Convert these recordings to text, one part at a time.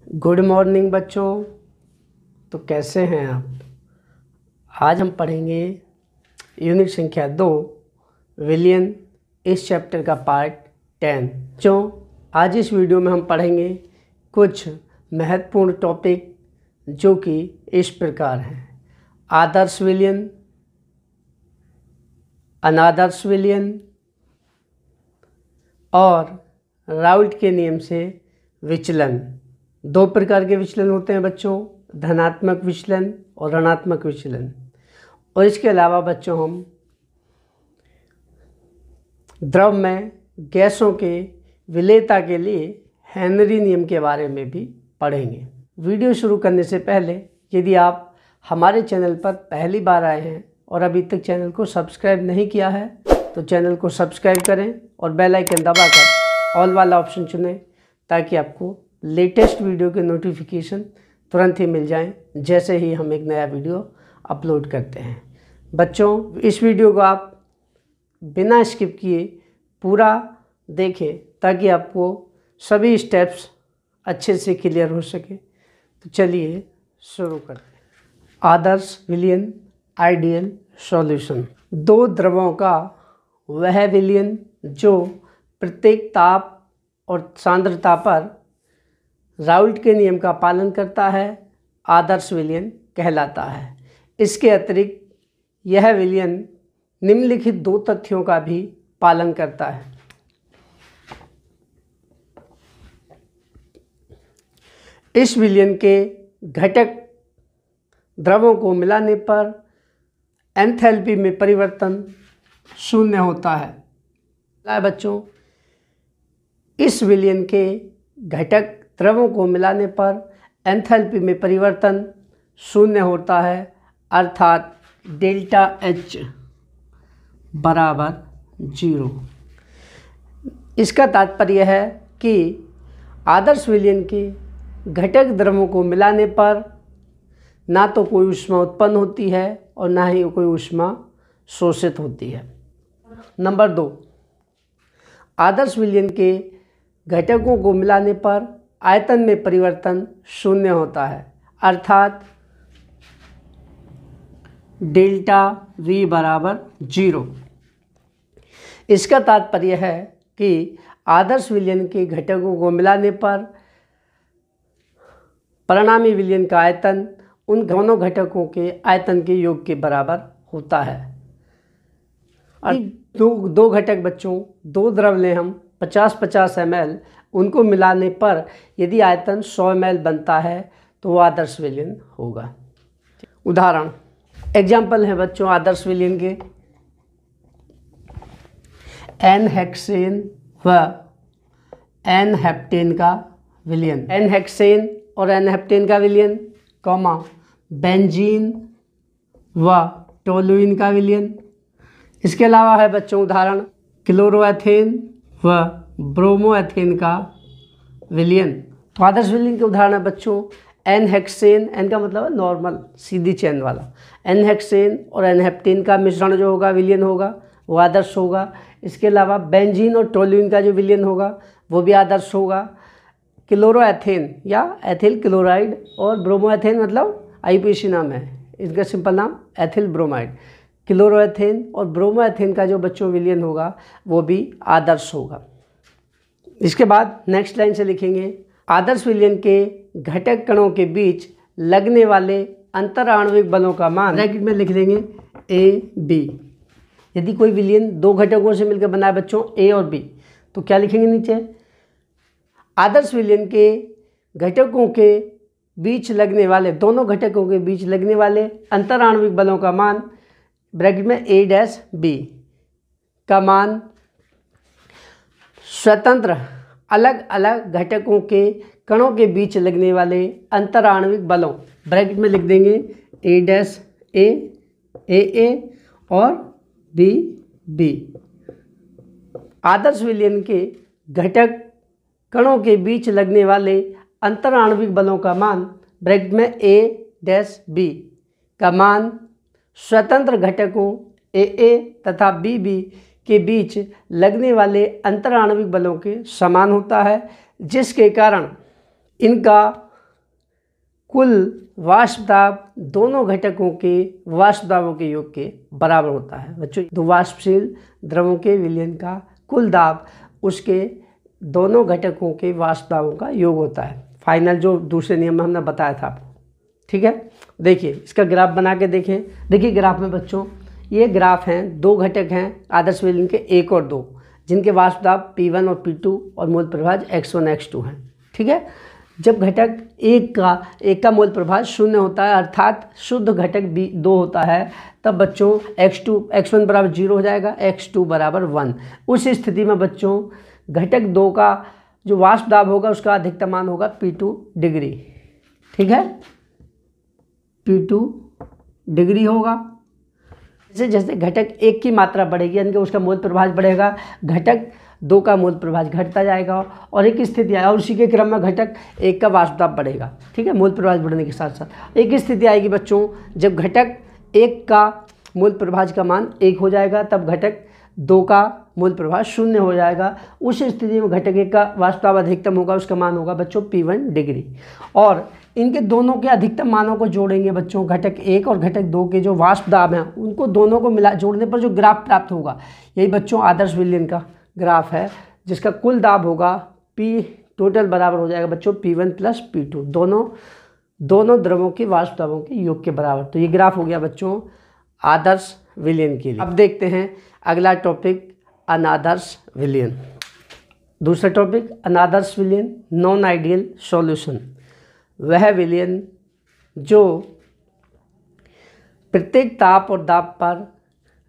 Good morning बच्चों। तो कैसे हैं आप? आज हम पढ़ेंगे यूनिट संख्या 2 विलियन, इस चैप्टर का पार्ट 10। बच्चों, आज इस वीडियो में हम पढ़ेंगे कुछ महत्वपूर्ण टॉपिक जो कि इस प्रकार हैं: आदर्श विलियन, अनादर्श विलियन और राउल्ट के नियम से विचलन। दो प्रकार के विचलन होते हैं बच्चों, धनात्मक विचलन और ऋणात्मक विचलन। और इसके अलावा बच्चों हम द्रव में गैसों के विलेयता के लिए हेनरी नियम के बारे में भी पढ़ेंगे। वीडियो शुरू करने से पहले यदि आप हमारे चैनल पर पहली बार आए हैं और अभी तक चैनल को सब्सक्राइब नहीं किया है तो चैनल को सब्सक्राइब करें और बेल आइकन दबाकर ऑल वाला ऑप्शन चुनें ताकि आपको लेटेस्ट वीडियो के नोटिफिकेशन तुरंत ही मिल जाएं जैसे ही हम एक नया वीडियो अपलोड करते हैं। बच्चों, इस वीडियो को आप बिना स्किप किए पूरा देखें ताकि आपको सभी स्टेप्स अच्छे से क्लियर हो सके। तो चलिए शुरू करते हैं। आदर्श विलयन, आइडियल सॉल्यूशन। दो द्रवों का वह विलयन जो प्रत्येक ताप और सांद्रता पर राउल्ट के नियम का पालन करता है आदर्श विलयन कहलाता है। इसके अतिरिक्त यह विलयन निम्नलिखित दो तथ्यों का भी पालन करता है। इस विलयन के घटक द्रवों को मिलाने पर एंथैल्पी में परिवर्तन शून्य होता है। बच्चों, इस विलयन के घटक द्रवों को मिलाने पर एंथैल्पी में परिवर्तन शून्य होता है, अर्थात डेल्टा H बराबर 0। इसका तात्पर्य है कि आदर्श विलयन के घटक द्रवों को मिलाने पर ना तो कोई ऊष्मा उत्पन्न होती है और ना ही कोई ऊष्मा शोषित होती है। नंबर 2, आदर्श विलयन के घटकों को मिलाने पर आयतन में परिवर्तन शून्य होता है, अर्थात डेल्टा V बराबर 0। इसका तात्पर्य है कि आदर्श विलयन के घटकों को मिलाने पर परिणामी विलयन का आयतन उन दोनों घटकों के आयतन के योग के बराबर होता है। दो घटक बच्चों, दो द्रव लें हम 50-50 ml, उनको मिलाने पर यदि आयतन 100 ml बनता है तो वो आदर्श विलयन होगा। उदाहरण एग्जाम्पल है बच्चों आदर्श विलयन के: एन हेक्सेन व एन हेप्टेन का विलयन। एन हेक्सेन और एन हेप्टेन का विलयन, कॉमा बेंजीन व टोलुइन का विलयन। इसके अलावा है बच्चों उदाहरण क्लोरोएथेन व ब्रोमोएथेन का विलयन। तो आदर्श विलयन के उदाहरण है बच्चों एन हेक्सेन, एन का मतलब है नॉर्मल सीधी चेन वाला, एन हेक्सेन और एन हेप्टेन का मिश्रण जो होगा विलयन होगा वो आदर्श होगा। इसके अलावा बेंजीन और टोलुइन का जो विलयन होगा वो भी आदर्श होगा। क्लोरोएथेन या एथिल क्लोराइड और ब्रोमोएथेन मतलब आईपीसी नाम है, इसका सिंपल नाम एथिल ब्रोमाइड। क्लोरोएथेन और ब्रोमोएथेन का जो बच्चों विलयन होगा वो भी आदर्श होगा। इसके बाद नेक्स्ट लाइन से लिखेंगे: आदर्श विलयन के घटक कणों के बीच लगने वाले अंतर आणविक बलों का मान ब्रैकेट में लिख देंगे AB। यदि कोई विलयन दो घटकों से मिलकर बना है बच्चों A और B तो क्या लिखेंगे नीचे? आदर्श विलयन के घटकों के बीच लगने वाले, दोनों घटकों के बीच लगने वाले अंतर आणविक बलों का मान ब्रैकेट में A-B का मान स्वतंत्र अलग अलग घटकों के कणों के बीच लगने वाले अंतर आणविक बलों ब्रैकेट में लिख देंगे A-A, AA और B। आदर्श विलयन के घटक कणों के बीच लगने वाले अंतर आणविक बलों का मान ब्रैकेट में A-B का मान स्वतंत्र घटकों AA तथा BB के बीच लगने वाले अंतर आणविक बलों के समान होता है, जिसके कारण इनका कुल वाष्प दाब दोनों घटकों के वाष्प दाबों के योग के बराबर होता है। बच्चों, दो वाष्पशील द्रवों के विलयन का कुल दाब उसके दोनों घटकों के वाष्प दाबों का योग होता है। फाइनल जो दूसरे नियम में हमने बताया था आपको, ठीक है। देखिए इसका ग्राफ बना के देखें। देखिए ग्राफ में बच्चों ये ग्राफ हैं, दो घटक हैं आदर्श विलयन के 1 और 2, जिनके वाष्प दाब P1 और P2 और मोल प्रभाज x1 x2 हैं, ठीक है। जब घटक एक का मोल प्रभाज 0 होता है, अर्थात शुद्ध घटक 2 होता है, तब बच्चों x1 बराबर 0 हो जाएगा, x2 बराबर 1। उस स्थिति में बच्चों घटक 2 का जो वाष्प दाब होगा उसका अधिकतम मान होगा P2 डिग्री, ठीक है, P2 डिग्री होगा। जैसे जैसे घटक 1 की मात्रा बढ़ेगी यानी कि उसका मोल प्रभाज बढ़ेगा, घटक 2 का मोल प्रभाज घटता जाएगा और एक स्थिति आएगी, और उसी के क्रम में घटक 1 का वाष्प दाब बढ़ेगा, ठीक है, मोल प्रभाज बढ़ने के साथ साथ। एक स्थिति आएगी बच्चों जब घटक 1 का मोल प्रभाज का मान 1 हो जाएगा, तब घटक 2 का मोल प्रभाज 0 हो जाएगा। उस स्थिति में घटक 1 का वाष्प दाब अधिकतम होगा, उसका मान होगा बच्चों P1 डिग्री। और इनके दोनों के अधिकतम मानों को जोड़ेंगे बच्चों, घटक 1 और घटक 2 के जो वाष्प दाब हैं उनको दोनों को मिला जोड़ने पर जो ग्राफ प्राप्त होगा, यही बच्चों आदर्श विलयन का ग्राफ है, जिसका कुल दाब होगा P टोटल बराबर हो जाएगा बच्चों P1 प्लस P2, दोनों द्रवों के वाष्प दाबों के योग के बराबर। तो ये ग्राफ हो गया बच्चों आदर्श विलयन के लिए। अब देखते हैं अगला टॉपिक, अनादर्श विलयन। दूसरा टॉपिक अनादर्श विलयन, नॉन आइडियल सॉल्यूशन। वह विलयन जो प्रत्येक ताप और दाब पर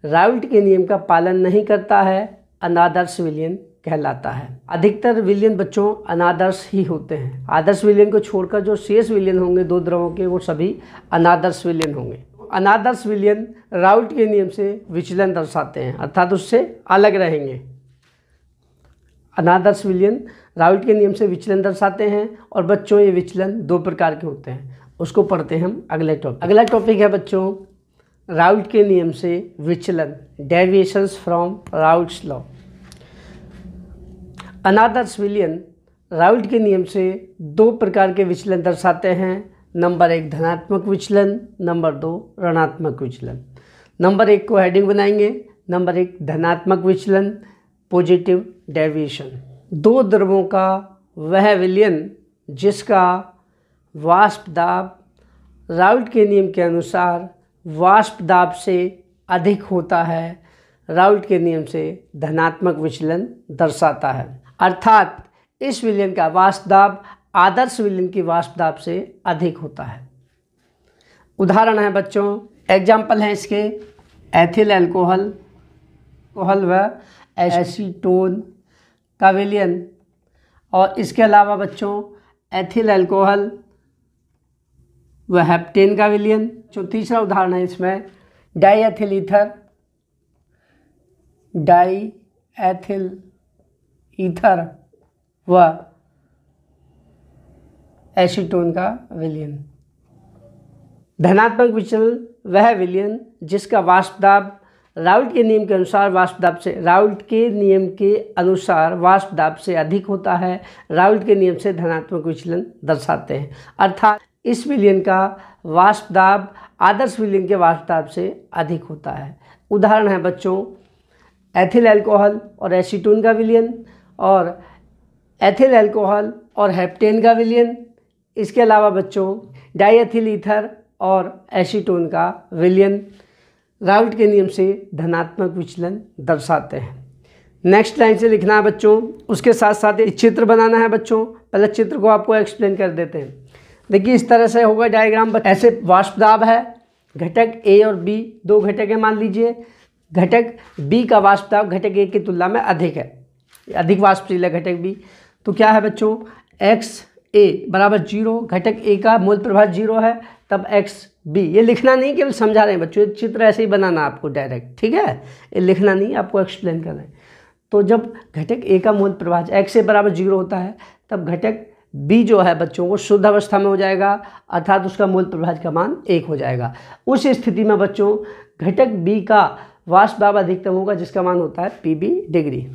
राउल्ट के नियम का पालन नहीं करता है, अनादर्श विलयन कहलाता है। अधिकतर विलयन बच्चों अनादर्श ही होते हैं। आदर्श विलयन को छोड़कर जो शेष विलयन होंगे 2 द्रवों के, वो सभी अनादर्श विलयन होंगे। अनादर्श विलयन राउल्ट के नियम से विचलन दर्शाते हैं, अर्थात उससे अलग रहेंगे। अनादर्श विलयन राउल्ट के नियम से विचलन दर्शाते हैं, और बच्चों ये विचलन 2 प्रकार के होते हैं, उसको पढ़ते हैं हम अगले टॉपिक। अगला टॉपिक है बच्चों राउल्ट के नियम से विचलन, डेविएशंस फ्रॉम राउल्ट्स लॉ। अनादर्श विलयन राउल्ट के नियम से 2 प्रकार के विचलन दर्शाते हैं। नंबर 1 धनात्मक विचलन, नंबर 2 ऋणात्मक विचलन। नंबर 1 को हेडिंग बनाएंगे, नंबर 1 धनात्मक विचलन, पॉजिटिव डेविएशन। 2 द्रवों का वह विलयन जिसका वाष्प दाब राउल्ट के नियम के अनुसार वाष्प दाब से अधिक होता है, राउल्ट के नियम से धनात्मक विचलन दर्शाता है। अर्थात इस विलयन का वाष्प दाब आदर्श विलयन की वाष्प दाब से अधिक होता है। उदाहरण है बच्चों, एग्जाम्पल हैं इसके, एथिल अल्कोहल व एसीटोन का विलयन, और इसके अलावा बच्चों एथिल अल्कोहल व हेप्टेन का विलयन। जो तीसरा उदाहरण है इसमें डाईएथिल ईथर व एसीटोन का विलयन। धनात्मक विचलन वह विलयन जिसका वाष्प दाब राउल्ट के नियम के अनुसार वाष्प दाब से अधिक होता है, राउल्ट के नियम से धनात्मक विचलन दर्शाते हैं। अर्थात इस विलयन का वाष्प दाब आदर्श विलयन के वाष्प दाब से अधिक होता है। उदाहरण है बच्चों एथिल अल्कोहल और एसीटोन का विलयन, और एथिल अल्कोहल और हेप्टेन का विलयन। इसके अलावा बच्चों डाईएथिल ईथर और एसीटोन का विलयन राउल्ट के नियम से धनात्मक विचलन दर्शाते हैं। नेक्स्ट लाइन से लिखना है बच्चों, उसके साथ साथ एक चित्र बनाना है बच्चों। पहले चित्र को आपको एक्सप्लेन कर देते हैं। देखिए इस तरह से होगा डायग्राम। ऐसे वाष्प दाब है, घटक ए और बी 2 घटक है मान लीजिए। घटक बी का वाष्प दाब घटक ए की तुलना में अधिक है, अधिक वाष्पशील है घटक बी। तो क्या है बच्चों, एक्स ए बराबर 0, घटक ए का मोल प्रभाज 0 है, तब एक्स बी। ये लिखना नहीं, केवल समझा रहे हैं बच्चों, चित्र ऐसे ही बनाना आपको डायरेक्ट, ठीक है, ये लिखना नहीं, आपको एक्सप्लेन कर रहे हैं। तो जब घटक ए का मोल प्रभाज एक्स ए बराबर 0 होता है, तब घटक बी जो है बच्चों वो शुद्ध अवस्था में हो जाएगा, अर्थात उसका मोल प्रभाज का मान 1 हो जाएगा। उस स्थिति में बच्चों घटक बी का वाष्प दाब अधिकतम होगा, जिसका मान होता है Pb डिग्री।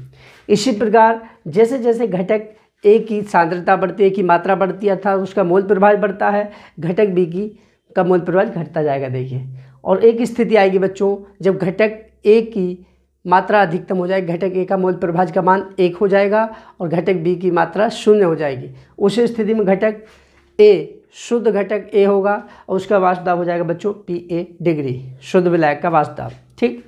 इसी प्रकार जैसे जैसे घटक ए की सांद्रता बढ़ती है, ए की मात्रा बढ़ती है अर्थात उसका मोल प्रभाव बढ़ता है, घटक बी का मोल प्रभाव घटता जाएगा। देखिए, और एक स्थिति आएगी बच्चों जब घटक ए की मात्रा अधिकतम हो जाएगी, घटक ए का मोल प्रभाव का मान 1 हो जाएगा और घटक बी की मात्रा 0 हो जाएगी। उस स्थिति में घटक ए, शुद्ध घटक ए होगा और उसका वाष्प दाब हो जाएगा बच्चों PA डिग्री, शुद्ध विलायक का वाष्प दाब। ठीक,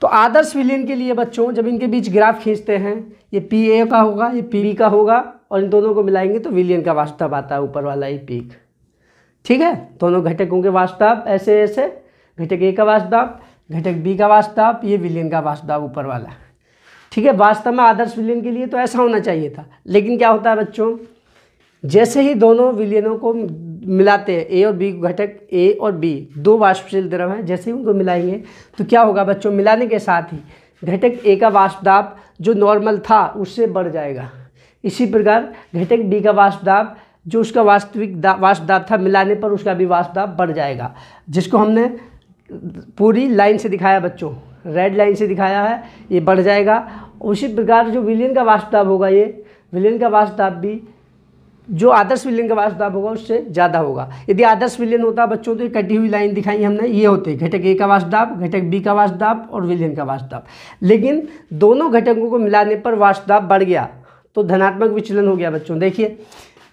तो आदर्श विलयन के लिए बच्चों जब इनके बीच ग्राफ खींचते हैं, ये PA का होगा, ये PB का होगा और इन दोनों को मिलाएंगे तो विलयन का वाष्प दाब आता है, ऊपर वाला ये पीक। ठीक है, दोनों घटकों के वाष्प दाब ऐसे ऐसे, घटक ए का वाष्प दाब, घटक बी का वाष्प दाब, ये विलयन का वाष्प दाब ऊपर वाला। ठीक है, वास्तव में आदर्श विलयन के लिए तो ऐसा होना चाहिए था, लेकिन क्या होता है बच्चों, जैसे ही दोनों विलयनों को मिलाते हैं, ए और बी घटक ए और बी दो वाष्पशील द्रव हैं, जैसे ही उनको मिलाएंगे तो क्या होगा बच्चों, मिलाने के साथ ही घटक ए का वाष्प दाब जो नॉर्मल था उससे बढ़ जाएगा। इसी प्रकार घटक बी का वाष्प दाब जो उसका वास्तविक वाष्प दाब था, मिलाने पर उसका भी वाष्प दाब बढ़ जाएगा, जिसको हमने पूरी लाइन से दिखाया बच्चों, रेड लाइन से दिखाया है, ये बढ़ जाएगा। उसी प्रकार जो विलयन का वाष्प दाब होगा, ये विलयन का वाष्प दाब भी जो आदर्श विलयन का वाष्प दाब होगा उससे ज़्यादा होगा। यदि आदर्श विलयन होता बच्चों तो ये कटी हुई लाइन दिखाई हमने, ये होते घटक ए का वाष्प दाब, घटक बी का वाष्प दाब और विलयन का वाष्प दाब, लेकिन दोनों घटकों को मिलाने पर वाष्प दाब बढ़ गया तो धनात्मक विचलन हो गया बच्चों। देखिए,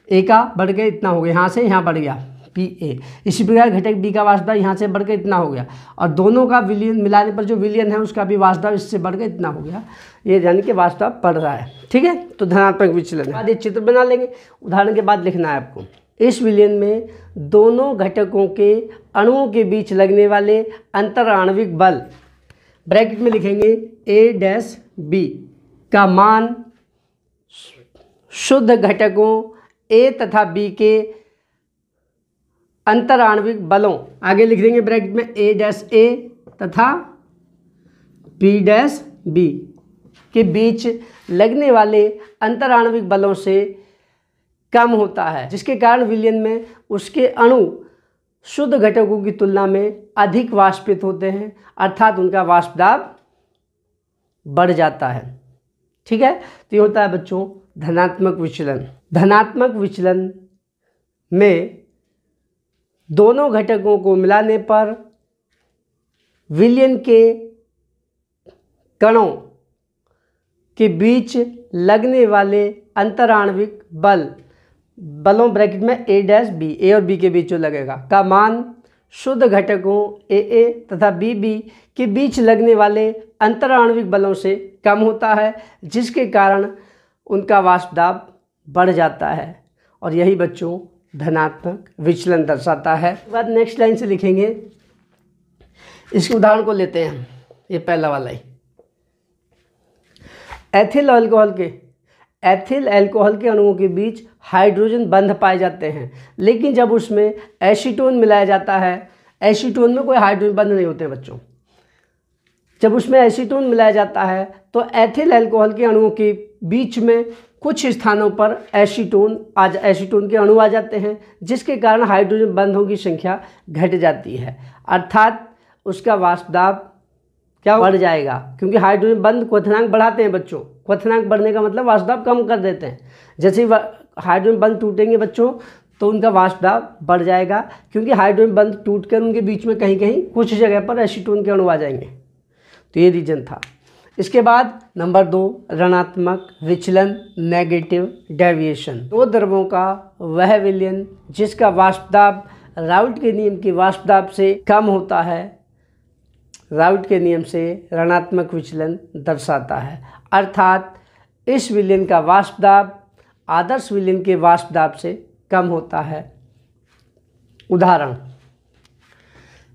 ए का बढ़ गया इतना हो गया, यहाँ से यहाँ बढ़ गया PA। इसी प्रकार घटक बी का वाष्प दाब यहाँ से बढ़कर इतना हो गया और दोनों का विलयन मिलाने पर जो विलयन है उसका भी वाष्प दाब इससे बढ़कर इतना हो गया, ये यानी कि वाष्प दाब बढ़ रहा है। ठीक है, तो धनात्मक विचलन है। बाद एक चित्र बना लेंगे, उदाहरण के बाद लिखना है आपको। इस विलयन में दोनों घटकों के अणुओं के बीच लगने वाले अंतराण्विक बल, ब्रैकेट में लिखेंगे A-B का मान शुद्ध घटकों A तथा B के अंतराण्विक बलों, आगे लिख देंगे ब्रैकेट में A-A तथा B-B के बीच लगने वाले अंतराण्विक बलों से कम होता है, जिसके कारण विलयन में उसके अणु शुद्ध घटकों की तुलना में अधिक वाष्पित होते हैं, अर्थात उनका वाष्प दाब बढ़ जाता है। ठीक है, तो ये होता है बच्चों धनात्मक विचलन। धनात्मक विचलन में दोनों घटकों को मिलाने पर विलयन के कणों के बीच लगने वाले अंतराण्विक बलों ब्रैकेट में A-B, ए और बी के बीच जो लगेगा का मान शुद्ध घटकों AA तथा BB के बीच लगने वाले अंतराण्विक बलों से कम होता है, जिसके कारण उनका वाष्प दाब बढ़ जाता है और यही बच्चों धनात्मक विचलन दर्शाता है। बाद नेक्स्ट लाइन से लिखेंगे, इसके उदाहरण को लेते हैं। ये पहला वाला ही, एथिल अल्कोहल के अणुओं के बीच हाइड्रोजन बंध पाए जाते हैं, लेकिन जब उसमें एसीटोन मिलाया जाता है, एसीटोन में कोई हाइड्रोजन बंध नहीं होते बच्चों, जब उसमें एसीटोन मिलाया जाता है तो एथिल अल्कोहल के अणुओं के बीच में कुछ स्थानों पर एसीटोन के अणु आ जाते हैं, जिसके कारण हाइड्रोजन बंधों की संख्या घट जाती है, अर्थात उसका वाष्प दाब क्या बढ़ जाएगा, क्योंकि हाइड्रोजन बंध क्वथनांक बढ़ाते हैं बच्चों। क्वथनांक बढ़ने का मतलब वाष्प दाब कम कर देते हैं। जैसे ही हाइड्रोजन बंध टूटेंगे बच्चों तो उनका वाष्प दाब बढ़ जाएगा, क्योंकि हाइड्रोजन बंध टूटकर उनके बीच में कहीं कहीं कुछ जगह पर एसीटोन के अणु आ जाएंगे। तो ये रीजन था। इसके बाद नंबर 2, ऋणात्मक विचलन, नेगेटिव डेविएशन। दो द्रवों का वह विलयन जिसका वाष्प दाब राउल्ट के नियम के वाष्प दाब से कम होता है, राउल्ट के नियम से ऋणात्मक विचलन दर्शाता है, अर्थात इस विलयन का वाष्प दाब आदर्श विलयन के वाष्प दाब से कम होता है। उदाहरण,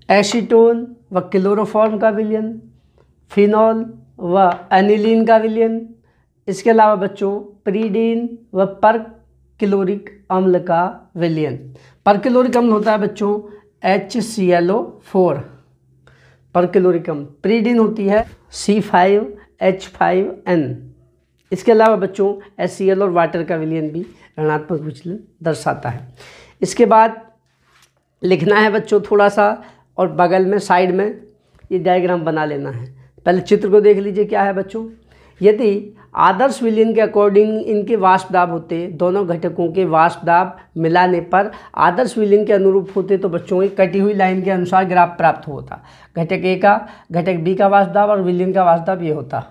एसीटोन व क्लोरोफॉर्म का विलयन, फिनॉल व एनिलीन का विलयन, इसके अलावा बच्चों प्रीडीन व परक्लोरिक अम्ल का विलयन। परक्लोरिक अम्ल होता है बच्चों HClO4, परक्लोरिक अम्ल। प्रीडीन होती है C5H5N। इसके अलावा बच्चों HCl और वाटर का विलयन भी ऋणात्मक विचलन दर्शाता है। इसके बाद लिखना है बच्चों थोड़ा सा, और बगल में साइड में ये डायग्राम बना लेना है। पहले चित्र को देख लीजिए क्या है बच्चों। यदि आदर्श विलयन के अकॉर्डिंग इनके वाष्प दाब होते, दोनों घटकों के वाष्प दाब मिलाने पर आदर्श विलयन के अनुरूप होते तो बच्चों की कटी हुई लाइन के अनुसार ग्राफ प्राप्त होता। घटक ए का घटक बी का वाष्प दाब और विलयन का वाष्प दाब ये होता,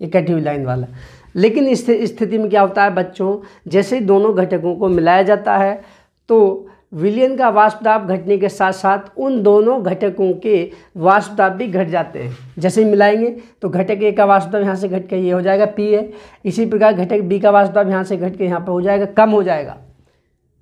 ये कटी हुई लाइन वाला। लेकिन इस स्थिति में क्या होता है बच्चों, जैसे ही दोनों घटकों को मिलाया जाता है तो विलयन का वाष्प दाब घटने के साथ साथ उन दोनों घटकों के वाष्प दाब भी घट जाते हैं। जैसे ही मिलाएंगे तो घटक ए का वाष्प दाब यहाँ से घट के ये हो जाएगा पी है, इसी प्रकार घटक बी का वाष्प दाब यहाँ से घट के यहाँ पर हो जाएगा कम हो जाएगा,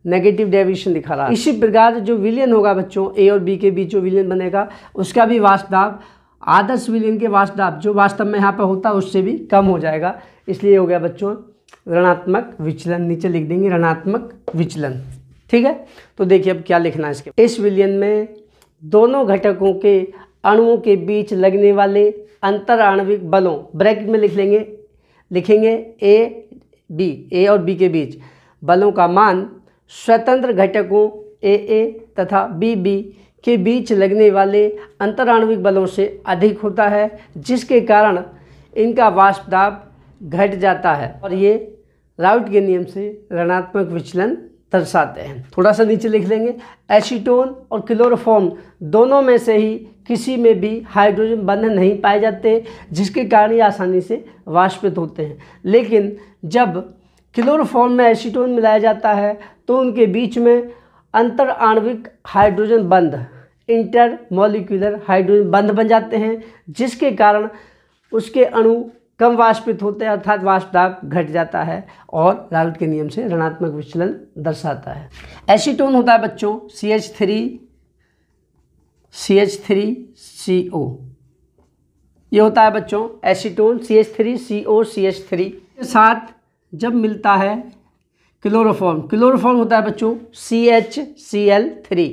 नेगेटिव डेविएशन दिखा रहा है। इसी प्रकार जो विलयन होगा बच्चों ए और बी के बीच जो विलयन बनेगा उसका भी वाष्प दाब आदर्श विलयन के वाष्प दाब जो वास्तव में यहाँ पर होता है उससे भी कम हो जाएगा। इसलिए हो गया बच्चों ऋणात्मक विचलन, नीचे लिख देंगे ऋणात्मक विचलन। ठीक है, तो देखिए अब क्या लिखना है इसके। इस विलयन में दोनों घटकों के अणुओं के बीच लगने वाले अंतर आणविक बलों, ब्रैकेट में लिखेंगे ए और बी के बीच बलों का मान स्वतंत्र घटकों ए तथा बी के बीच लगने वाले अंतर आणविक बलों से अधिक होता है, जिसके कारण इनका वाष्प दाब घट जाता है और ये राउट के नियम से ऋणात्मक विचलन दर्शाते हैं। थोड़ा सा नीचे लिख लेंगे, एसीटोन और क्लोरोफॉर्म दोनों में से ही किसी में भी हाइड्रोजन बंध नहीं पाए जाते, जिसके कारण ये आसानी से वाष्पित होते हैं। लेकिन जब क्लोरोफॉर्म में एसीटोन मिलाया जाता है तो उनके बीच में अंतर आणविक हाइड्रोजन बंध, इंटरमॉलिक्यूलर हाइड्रोजन बंध बन जाते हैं, जिसके कारण उसके अणु कम वाष्पित होते हैं, अर्थात वाष्प दाब घट जाता है और राउट के नियम से ऋणात्मक विचलन दर्शाता है। एसीटोन होता है बच्चों CH3CO, ये होता है बच्चों एसीटोन CH3CO CH3 के साथ जब मिलता है क्लोरोफॉर्म होता है बच्चों CHCl3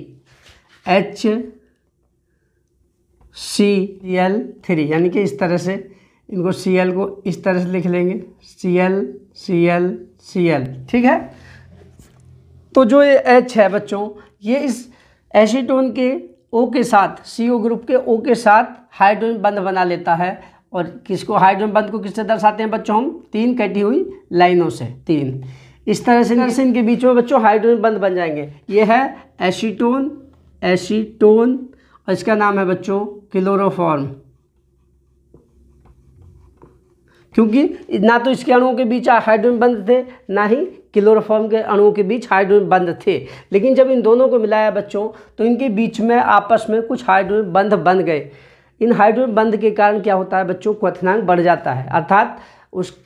HCl3, यानी कि इस तरह से इनको Cl को इस तरह से लिख लेंगे Cl, ठीक है। तो जो ये H है बच्चों, ये इस एसीटोन के O के साथ, CO ग्रुप के O के साथ हाइड्रोजन बंध बना लेता है। और किसको, हाइड्रोजन बंध को किससे दर्शाते हैं बच्चों हम, 3 कटी हुई लाइनों से, 3 इस तरह से इनके बीच में बच्चों हाइड्रोजन बंध बन जाएंगे। ये है एसीटोन और इसका नाम है बच्चों क्लोरोफॉर्म, क्योंकि ना तो इसके अणुओं के बीच हाइड्रोजन बंध थे, ना ही क्लोरोफॉर्म के अणुओं के बीच हाइड्रोजन बंध थे। लेकिन जब इन दोनों को मिलाया बच्चों तो इनके बीच में आपस में कुछ हाइड्रोजन बंध बन गए। इन हाइड्रोजन बंध के कारण क्या होता है बच्चों, क्वथनांक बढ़ जाता है, अर्थात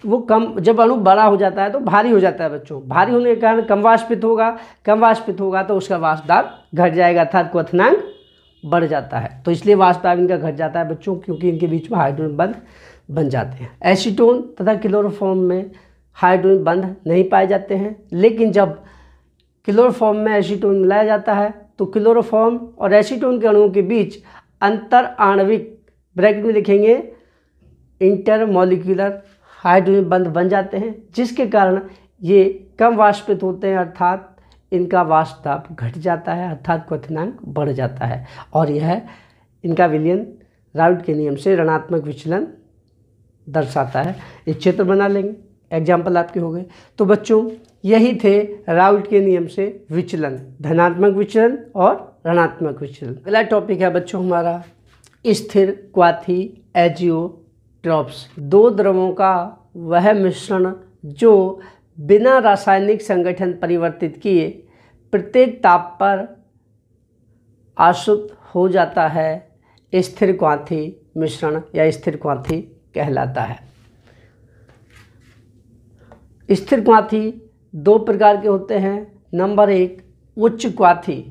वो कम, जब अणु बड़ा हो जाता है तो भारी हो जाता है बच्चों। भारी होने के कारण कम वाष्पित होगा तो उसका वाष्प दाब घट जाएगा, अर्थात क्वथनांक बढ़ जाता है। तो इसलिए वाष्प दाब इनका घट जाता है बच्चों, क्योंकि इनके बीच में हाइड्रोजन बंध बन जाते हैं। एसीटोन तथा क्लोरोफॉर्म में हाइड्रोजन बंध नहीं पाए जाते हैं, लेकिन जब क्लोरोफॉर्म में एसीटोन मिलाया जाता है तो क्लोरोफॉर्म और एसीटोन के अणुओं के बीच अंतर आणविक, ब्रैकेट में लिखेंगे इंटरमॉलिक्यूलर हाइड्रोजन बंध बन जाते हैं, जिसके कारण ये कम वाष्पित होते हैं, अर्थात इनका वाष्प दाब घट जाता है, अर्थात क्वथनांक बढ़ जाता है। और यह इनका विलयन राउट के नियम से ऋणात्मक विचलन दर्शाता है। एक चित्र बना लेंगे, एग्जाम्पल आपके हो गए। तो बच्चों यही थे राउट के नियम से विचलन, धनात्मक विचलन और ऋणात्मक विचलन। अगला टॉपिक है बच्चों हमारा स्थिर क्वाथी एजियोट्रॉप्स, 2 द्रवों का वह मिश्रण जो बिना रासायनिक संगठन परिवर्तित किए प्रत्येक ताप पर आसुत हो जाता है, स्थिर क्वाथी मिश्रण या स्थिर क्वाथी कहलाता है। स्थिर क्वाथी 2 प्रकार के होते हैं। नंबर 1 उच्च क्वाथी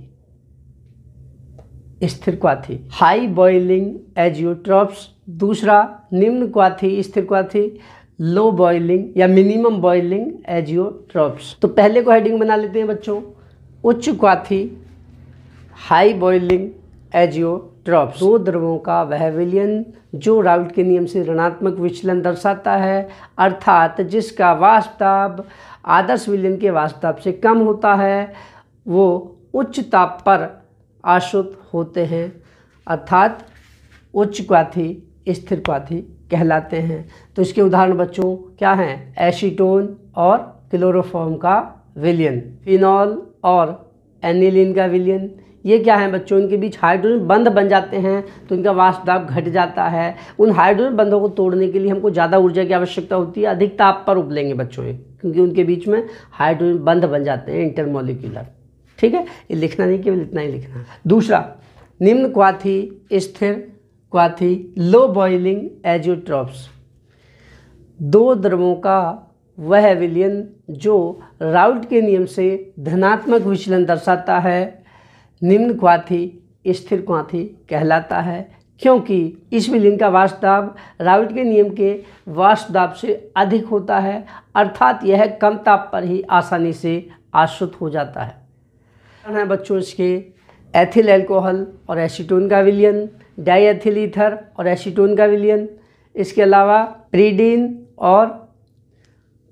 स्थिर क्वाथी हाई बॉइलिंग एजियोट्रॉप्स, दूसरा निम्न क्वाथी स्थिर क्वाथी लो बॉइलिंग या मिनिमम बॉइलिंग एजियोट्रॉप्स। तो पहले को हेडिंग बना लेते हैं बच्चों, उच्च क्वाथी हाई बॉइलिंग एजियोट्रॉप्स, 2 द्रवों का वह विलयन जो राउट के नियम से ऋणात्मक विचलन दर्शाता है, अर्थात जिसका वाष्प दाब आदर्श विलयन के वाष्प दाब से कम होता है, वो उच्च ताप पर आसुत होते हैं, अर्थात उच्च क्वाथी स्थिर क्वाथी कहलाते हैं। तो इसके उदाहरण बच्चों क्या हैं? एसीटोन और क्लोरोफॉर्म का विलयन, फिनॉल और एनिलीन का विलयन। ये क्या है बच्चों? इनके बीच हाइड्रोजन बंध बन जाते हैं तो इनका वाष्प दाब घट जाता है। उन हाइड्रोजन बंधों को तोड़ने के लिए हमको ज़्यादा ऊर्जा की आवश्यकता होती है, अधिक ताप पर उबलेंगे बच्चों ये, क्योंकि उनके बीच में हाइड्रोजन बंध बन जाते हैं, इंटरमॉलिक्यूलर। ठीक है, ये लिखना नहीं, केवल इतना ही लिखना। दूसरा, निम्न क्वाथी, स्थिर क्वाथी, लो बॉइलिंग एजियोट्रॉप्स, दो द्रवों का वह विलयन जो राउल्ट के नियम से धनात्मक विचलन दर्शाता है, निम्न क्वाथी, स्थिर क्वाथी कहलाता है, क्योंकि इस विलयन का वाष्प दाब राउल्ट के नियम के वाष्प दाब से अधिक होता है, अर्थात यह कम ताप पर ही आसानी से आश्रित हो जाता है बच्चों इसके एथिल अल्कोहल और एसीटोन का विलयन, डाईएथिल ईथर और एसीटोन का विलयन, इसके अलावा प्रीडीन और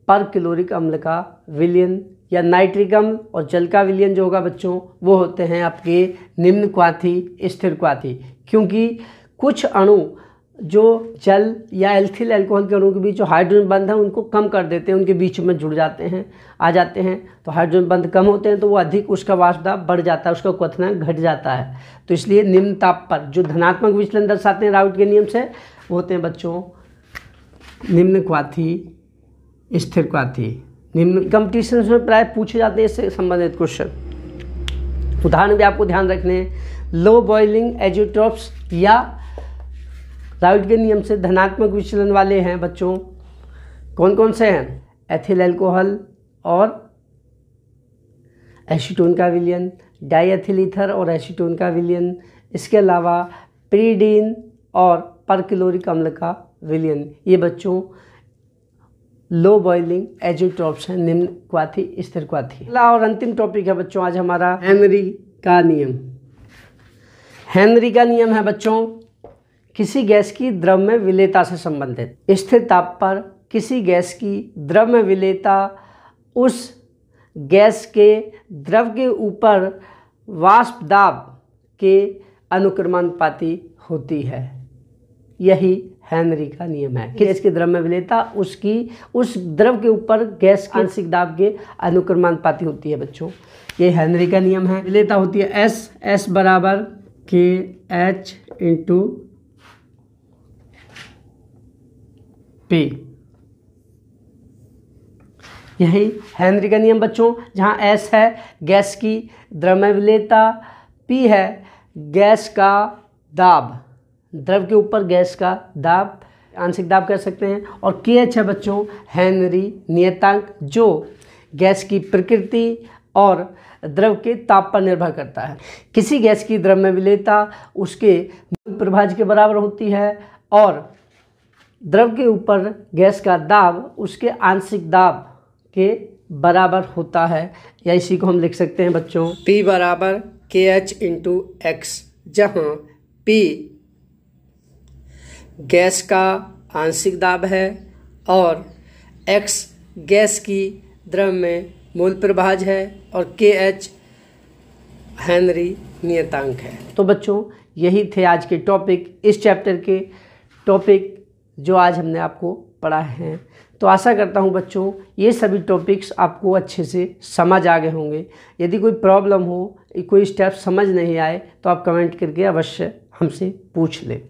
परक्लोरिक अम्ल का विलयन या नाइट्रिक अम्ल और जल का विलयन जो होगा बच्चों वो होते हैं आपके निम्न क्वाथी, स्थिर क्वाथी, क्योंकि कुछ अणु जो जल या एथिल अल्कोहल के अणु के बीच जो हाइड्रोजन बंध है उनको कम कर देते हैं, उनके बीच में जुड़ जाते हैं, आ जाते हैं, तो हाइड्रोजन बंध कम होते हैं तो वो अधिक, उसका वाष्प दाब बढ़ जाता है, उसका क्वथनांक घट जाता है। तो इसलिए निम्न ताप पर जो धनात्मक विचलन दर्शाते हैं राउल्ट के नियम से वो होते हैं बच्चों निम्न क्वाथी, स्थिर क्वाथी। निम्न कंपटीशन में प्राय पूछे जाते हैं इससे संबंधित क्वेश्चन। उदाहरण भी आपको ध्यान रखने हैं। लो बॉइलिंग एजियोट्रॉप्स या राउल्ट के नियम से धनात्मक विचलन वाले हैं बच्चों, कौन कौन से हैं? एथिल अल्कोहल और एसीटोन का विलयन, डाईएथिल ईथर और एसीटोन का विलयन, इसके अलावा प्रीडीन और परक्लोरिक अम्ल का विलयन। ये बच्चों लो बॉइलिंग एजियोट्रॉप्स हैं, निम्न क्वाथी, स्थिर क्वाथी। अगला और अंतिम टॉपिक है बच्चों आज हमारा हेनरी का नियम। हेनरी का नियम है बच्चों किसी गैस की द्रव में विलेयता से संबंधित। स्थिर ताप पर किसी गैस की द्रव में विलेयता उस गैस के द्रव के ऊपर वाष्प दाब के अनुक्रमानुपाती होती है। यही हेनरी का नियम है कि गैस के द्रव में विलेयता उसकी उस द्रव के ऊपर गैस के आंशिक दाब के अनुक्रमानुपाती होती है बच्चों। ये हेनरी का नियम है। विलेयता होती है एस बराबर KH इंटू P। यही हेनरी का नियम बच्चों, जहाँ S है गैस की द्रव में विलेयता, P है गैस का दाब, द्रव के ऊपर गैस का दाब, आंशिक दाब कह सकते हैं, और KH है बच्चों हेनरी नियतांक जो गैस की प्रकृति और द्रव के ताप पर निर्भर करता है। किसी गैस की द्रव में विलेयता उसके मूल प्रभाज के बराबर होती है और द्रव के ऊपर गैस का दाब उसके आंशिक दाब के बराबर होता है, या इसी को हम लिख सकते हैं बच्चों P बराबर KH इंटू X, जहाँ P गैस का आंशिक दाब है और X गैस की द्रव में मूल प्रभाज है और KH हेनरी नियतांक है। तो बच्चों यही थे आज के टॉपिक, इस चैप्टर के टॉपिक जो आज हमने आपको पढ़ा है। तो आशा करता हूँ बच्चों ये सभी टॉपिक्स आपको अच्छे से समझ आ गए होंगे। यदि कोई प्रॉब्लम हो, कोई स्टेप समझ नहीं आए तो आप कमेंट करके अवश्य हमसे पूछ लें।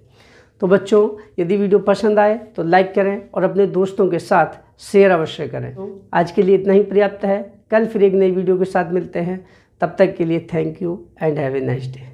तो बच्चों यदि वीडियो पसंद आए तो लाइक करें और अपने दोस्तों के साथ शेयर अवश्य करें। तो आज के लिए इतना ही पर्याप्त है। कल फिर एक नई वीडियो के साथ मिलते हैं। तब तक के लिए thank you and have a nice day.